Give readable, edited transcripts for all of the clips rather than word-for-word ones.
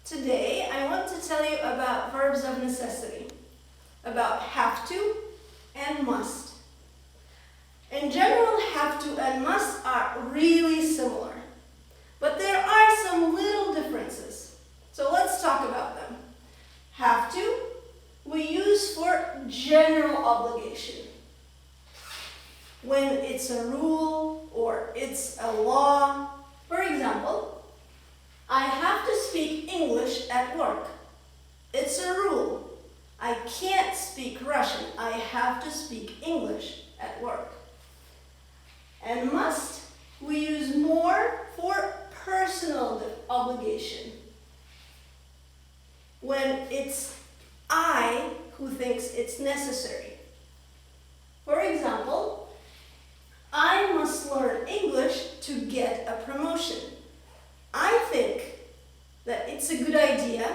Today, I want to tell you about verbs of necessity, about have to and must. In general, have to and must are really similar, but there are some little differences. So let's talk about them. Have to, we use for general obligation. When it's a rule or it's a law. For example, I have to speak English at work. It's a rule. I can't speak Russian. I have to speak English at work. And must, we use more for personal obligation. When it's I who thinks it's necessary. For example, I must learn English to get a promotion. I think that it's a good idea,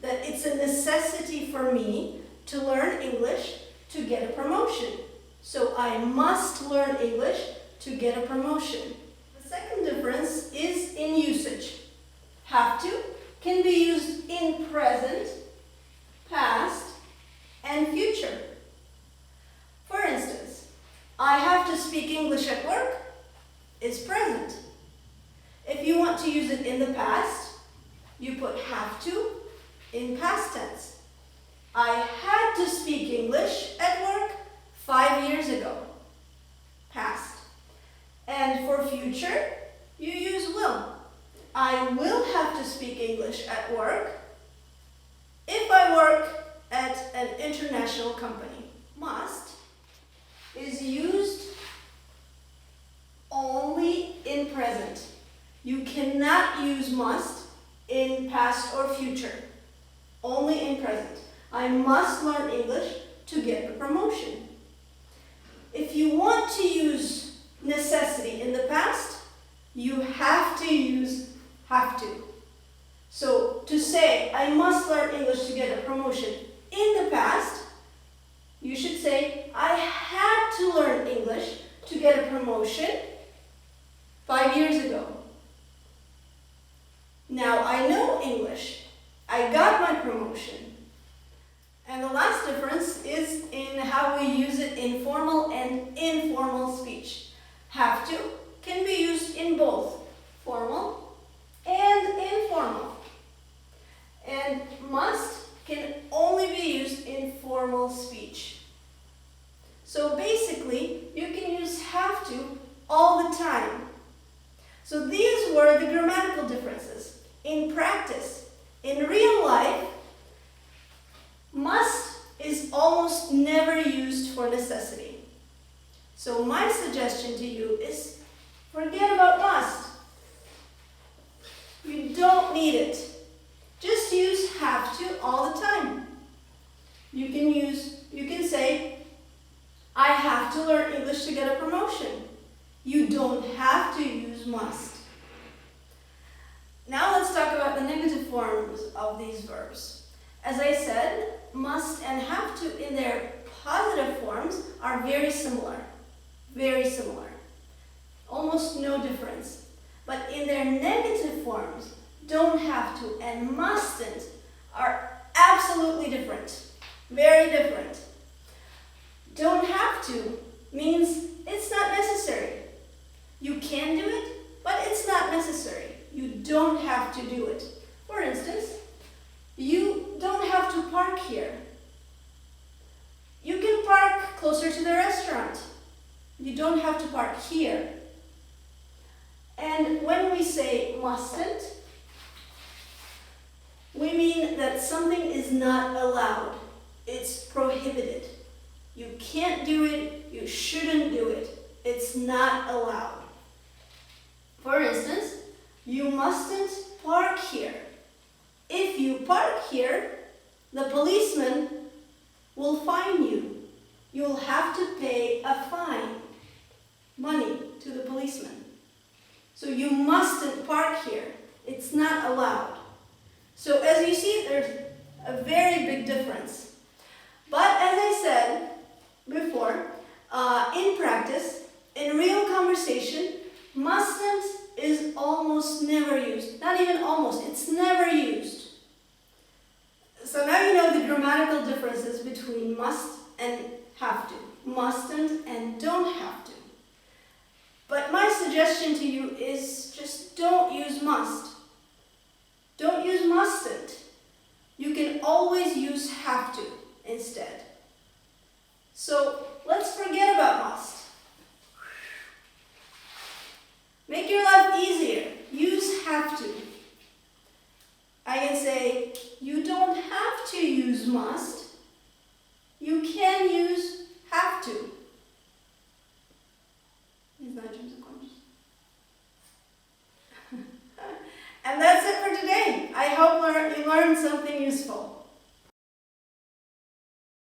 that it's a necessity for me to learn English to get a promotion. So I must learn English to get a promotion. The second difference is in usage. Have to can be used in present, past, and future. For instance, I have to speak English at work is present. If you want to use it in the past, you put have to in past tense. I had to speak English at work 5 years ago, past. And for future, you use will. I will have to speak English at work if I work at an international company. Must is used only in present. You cannot use must in past or future, only in present. I must learn English to get a promotion. If you want to use necessity in the past, you have to use have to. So to say, I must learn English to get a promotion in the past, you should say, I had to learn English to get a promotion 5 years ago. Now I know English. I got my promotion. And the last difference is in how we use it in formal and informal speech. Have to can be used in both formal and informal. And must can only be used in formal speech. So basically, you can use have to all the time. So these were the grammatical differences. In practice, in real life, must is almost never used for necessity. So my suggestion to you is forget about must. You don't need it. Just use have to all the time. You can say, I have to learn English to get a promotion. You don't have to use must. Now let's talk about the negative forms of these verbs. As I said, must and have to in their positive forms are very similar. Very similar. Almost no difference. But in their negative forms, don't have to and mustn't are absolutely different. Very different. Don't have to means it's not necessary. You can do it, but it's not necessary. You don't have to do it. For instance, you don't have to park here. You can park closer to the restaurant. You don't have to park here. And when we say mustn't, we mean that something is not allowed. It's prohibited. You can't do it. You shouldn't do it. It's not allowed. For instance, you mustn't park here. If you park here, the policeman will fine you. You'll have to pay a fine, money to the policeman. So you mustn't park here. It's not allowed. So as you see, there's a very big difference. But as I said, must and have to. Mustn't and don't have to. But my suggestion to you is just don't use must. Don't use mustn't. You can always use have to instead. So let's forget about must. Make your life easier. Use have to. I can say, you don't have to use must.